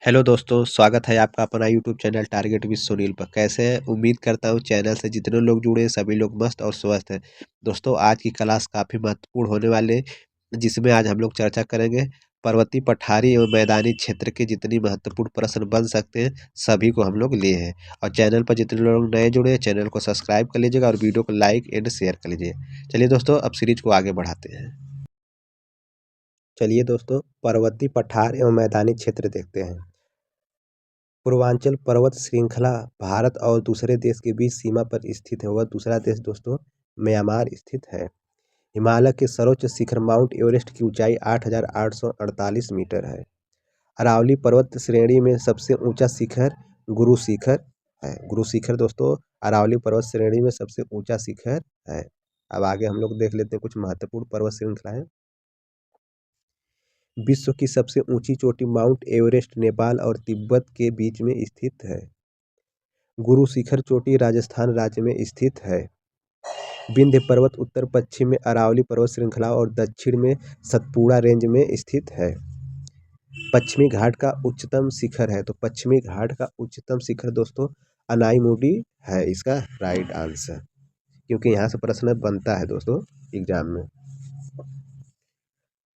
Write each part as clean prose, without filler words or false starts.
Hello दोस्तों, स्वागत है आपका अपना YouTube channel target with Sunil पर। कैसे हैं? उम्मीद करता हूँ चैनल से जितने लोग जुड़े हैं सभी लोग मस्त और स्वस्थ हैं। दोस्तों आज की क्लास काफ़ी महत्वपूर्ण होने वाले जिसमें आज हम लोग चर्चा करेंगे पर्वतीय पठारी एवं मैदानी क्षेत्र के जितनी महत्वपूर्ण प्रश्न बन सकते हैं सभी को हम लोग लिए हैं। और चैनल पर जितने लोग नए जुड़े हैं चैनल को सब्सक्राइब कर लीजिएगा और वीडियो को लाइक एंड शेयर कर लीजिए। चलिए दोस्तों अब सीरीज को आगे बढ़ाते हैं। चलिए दोस्तों पर्वतीय पठार एवं मैदानी क्षेत्र देखते हैं। पूर्वांचल पर्वत श्रृंखला भारत और दूसरे देश के बीच सीमा पर स्थित है। वह दूसरा देश दोस्तों म्यांमार स्थित है। हिमालय के सर्वोच्च शिखर माउंट एवरेस्ट की ऊंचाई 8,848 मीटर है। अरावली पर्वत श्रेणी में सबसे ऊंचा शिखर गुरु शिखर है। गुरु शिखर दोस्तों अरावली पर्वत श्रेणी में सबसे ऊंचा शिखर है। अब आगे हम लोग देख लेते हैं कुछ महत्वपूर्ण पर्वत श्रृंखलाएं। विश्व की सबसे ऊंची चोटी माउंट एवरेस्ट नेपाल और तिब्बत के बीच में स्थित है। गुरु शिखर चोटी राजस्थान राज्य में स्थित है। विंध्य पर्वत उत्तर पश्चिम में अरावली पर्वत श्रृंखला और दक्षिण में सतपुड़ा रेंज में स्थित है। पश्चिमी घाट का उच्चतम शिखर है, तो पश्चिमी घाट का उच्चतम शिखर दोस्तों अनाईमुडी है इसका राइट आंसर, क्योंकि यहाँ से प्रश्न बनता है दोस्तों एग्जाम में।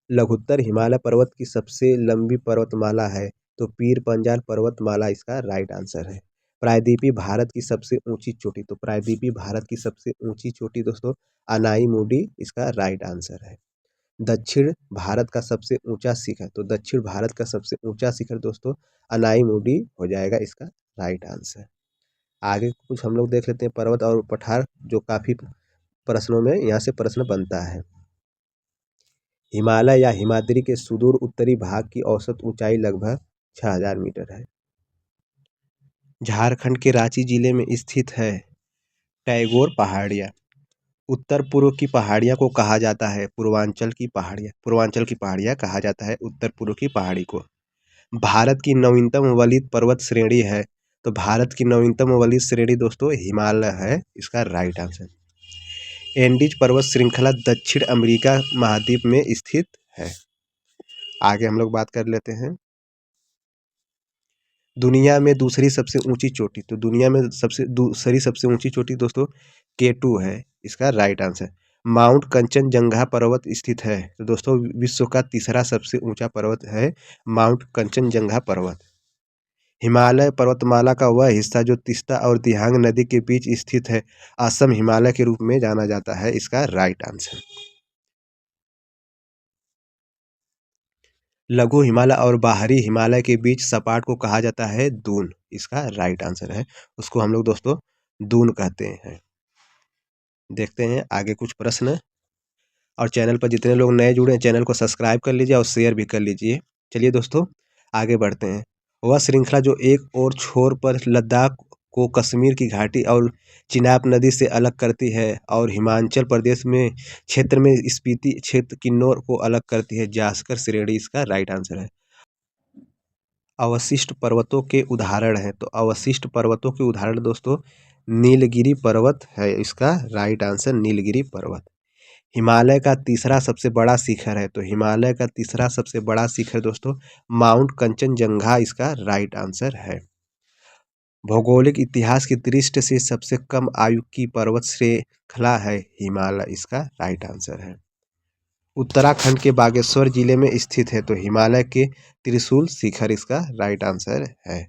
लघुत्तर हिमालय पर्वत की सबसे लंबी पर्वतमाला है, तो पीर पंजाल पर्वतमाला इसका राइट आंसर है। प्रायद्वीपीय भारत की सबसे ऊंची चोटी, तो प्रायद्वीपीय भारत की सबसे ऊंची चोटी दोस्तों अनाईमुडी इसका राइट आंसर है। दक्षिण भारत का सबसे ऊंचा शिखर, तो दक्षिण भारत का सबसे ऊंचा शिखर दोस्तों अनाईमुडी हो जाएगा इसका राइट आंसर। आगे कुछ हम लोग देख लेते हैं पर्वत और पठार जो काफी प्रश्नों में यहाँ से प्रश्न बनता है। हिमालय या हिमाद्री के सुदूर उत्तरी भाग की औसत ऊंचाई लगभग 6,000 मीटर है। झारखंड के रांची जिले में स्थित है टैगोर पहाड़ियाँ। उत्तर पूर्व की पहाड़ियाँ को कहा जाता है पूर्वांचल की पहाड़ियाँ। पूर्वांचल की पहाड़ियाँ कहा जाता है उत्तर पूर्व की पहाड़ी को। भारत की नवीनतम वलित पर्वत श्रेणी है, तो भारत की नवीनतम वलित श्रेणी दोस्तों हिमालय है इसका राइट आंसर। एंडीज पर्वत श्रृंखला दक्षिण अमेरिका महाद्वीप में स्थित है। आगे हम लोग बात कर लेते हैं दुनिया में दूसरी सबसे ऊंची चोटी, तो दुनिया में दूसरी सबसे ऊंची चोटी दोस्तों K2 है इसका राइट आंसर। माउंट कंचनजंगा पर्वत स्थित है, तो दोस्तों विश्व का तीसरा सबसे ऊंचा पर्वत है माउंट कंचनजंगा पर्वत। हिमालय पर्वतमाला का वह हिस्सा जो तीस्ता और दिहांग नदी के बीच स्थित है असम हिमालय के रूप में जाना जाता है इसका राइट आंसर। लघु हिमालय और बाहरी हिमालय के बीच सपाट को कहा जाता है दून, इसका राइट आंसर है। उसको हम लोग दोस्तों दून कहते हैं। देखते हैं आगे कुछ प्रश्न। और चैनल पर जितने लोग नए जुड़े हैं चैनल को सब्सक्राइब कर लीजिए और शेयर भी कर लीजिए। चलिए दोस्तों आगे बढ़ते हैं। वह श्रृंखला जो एक और छोर पर लद्दाख को कश्मीर की घाटी और चिनाब नदी से अलग करती है और हिमाचल प्रदेश में क्षेत्र में स्पीति क्षेत्र किन्नौर को अलग करती है जास्कर श्रेणी इसका राइट आंसर है। अवशिष्ट पर्वतों के उदाहरण हैं, तो अवशिष्ट पर्वतों के उदाहरण दोस्तों नीलगिरी पर्वत है इसका राइट आंसर नीलगिरी पर्वत। हिमालय का तीसरा सबसे बड़ा शिखर है, तो हिमालय का तीसरा सबसे बड़ा शिखर दोस्तों माउंट कंचनजंगा इसका राइट आंसर है। भौगोलिक इतिहास की दृष्टि से सबसे कम आयु की पर्वत श्रृंखला है हिमालय इसका राइट आंसर है। उत्तराखंड के बागेश्वर जिले में स्थित है, तो हिमालय के त्रिशूल शिखर इसका राइट आंसर है।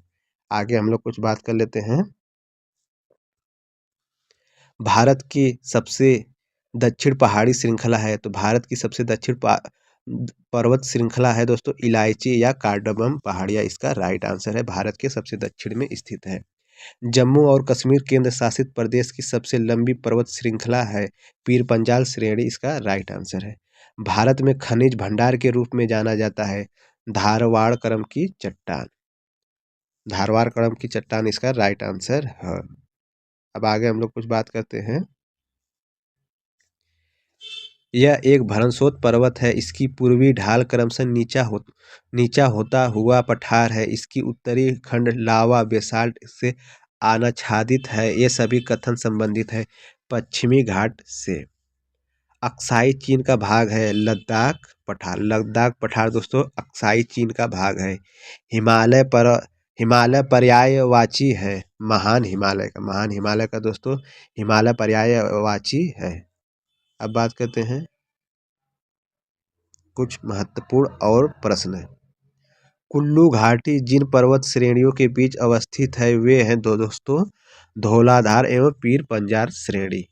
आगे हम लोग कुछ बात कर लेते हैं। भारत की सबसे दक्षिण पहाड़ी श्रृंखला है, तो भारत की सबसे दक्षिण पर्वत श्रृंखला है दोस्तों इलायची या कार्डमम पहाड़ियाँ इसका राइट आंसर है। भारत के सबसे दक्षिण में स्थित है। जम्मू और कश्मीर केंद्र शासित प्रदेश की सबसे लंबी पर्वत श्रृंखला है पीर पंजाल श्रेणी इसका राइट आंसर है। भारत में खनिज भंडार के रूप में जाना जाता है धारवाड़ करम की चट्टान। धारवाड़ करम की चट्टान इसका राइट आंसर है। अब आगे हम लोग कुछ बात करते हैं। यह एक भरणस्रोत पर्वत है। इसकी पूर्वी ढाल क्रमशः नीचा होता हुआ पठार है। इसकी उत्तरी खंड लावा बेसाल्ट से आच्छादित है। ये सभी कथन संबंधित है पश्चिमी घाट से। अक्साई चीन का भाग है। लद्दाख पठार दोस्तों अक्साई चीन का भाग है। हिमालय पर पर्यायवाची है। महान हिमालय का दोस्तों हिमालय पर्यायवाची है। अब बात करते हैं कुछ महत्वपूर्ण और प्रश्न। कुल्लू घाटी जिन पर्वत श्रेणियों के बीच अवस्थित है वे हैं दोस्तों धौलाधार एवं पीर पंजाल श्रेणी।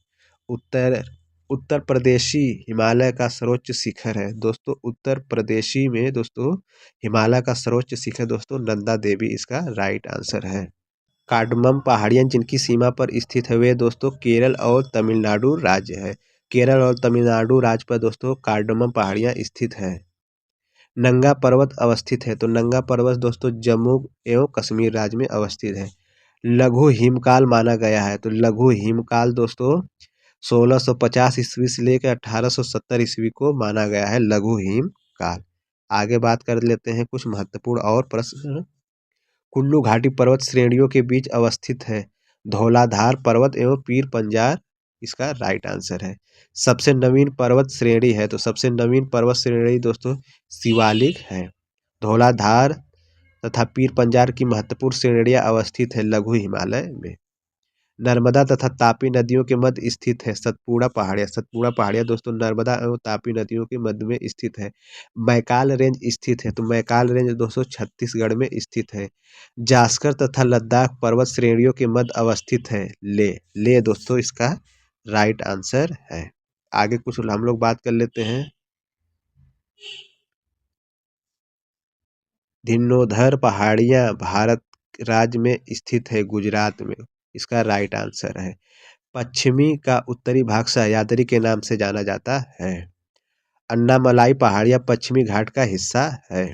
उत्तर उत्तर प्रदेशी हिमालय का सर्वोच्च शिखर है दोस्तों। उत्तर प्रदेशी में दोस्तों हिमालय का सर्वोच्च शिखर दोस्तों नंदा देवी इसका राइट आंसर है। कार्डमम पहाड़ियाँ जिनकी सीमा पर स्थित है वे दोस्तों केरल और तमिलनाडु राज्य है। केरल और तमिलनाडु राज्य पर दोस्तों कार्डमम पहाड़ियाँ स्थित है। नंगा पर्वत अवस्थित है तो नंगा पर्वत दोस्तों जम्मू एवं कश्मीर राज्य में अवस्थित है। लघु हिमकाल माना गया है तो लघु हिमकाल दोस्तों 1650 ईस्वी से लेकर 1870 ईस्वी को माना गया है लघु हिमकाल। आगे बात कर लेते हैं कुछ महत्वपूर्ण और प्रश्न। कुल्लू घाटी पर्वत श्रेणियों के बीच अवस्थित है। धौलाधार पर्वत एवं पीर पंजाल इसका राइट आंसर है। सबसे नवीन पर्वत श्रेणी है तो सबसे नवीन पर्वत श्रेणी दोस्तों शिवालिक है। धौलाधार तथा पीर पंजाल की महत्वपूर्ण श्रेणियां अवस्थित है लघु हिमालय में। नर्मदा तथा तापी नदियों के मध्य स्थित है सतपुड़ा पहाड़ियाँ दोस्तों नर्मदा एवं तापी नदियों के मध्य में स्थित है। मैकाल रेंज स्थित है तो मैकाल रेंज दोस्तों छत्तीसगढ़ में स्थित है। जास्कर तथा लद्दाख पर्वत श्रेणियों के मध्य अवस्थित है ले दोस्तों इसका राइट आंसर है। आगे कुछ हम लोग बात कर लेते हैं। धिन्नोधर पहाड़ियाँ भारत राज्य में स्थित है गुजरात में इसका राइट आंसर है। पश्चिमी का उत्तरी भाग सह्याद्री के नाम से जाना जाता है। अन्नामलाई पहाड़ियाँ पश्चिमी घाट का हिस्सा है।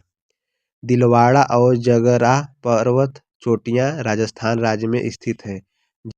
दिलवाड़ा और जगरा पर्वत चोटियाँ राजस्थान राज्य में स्थित है।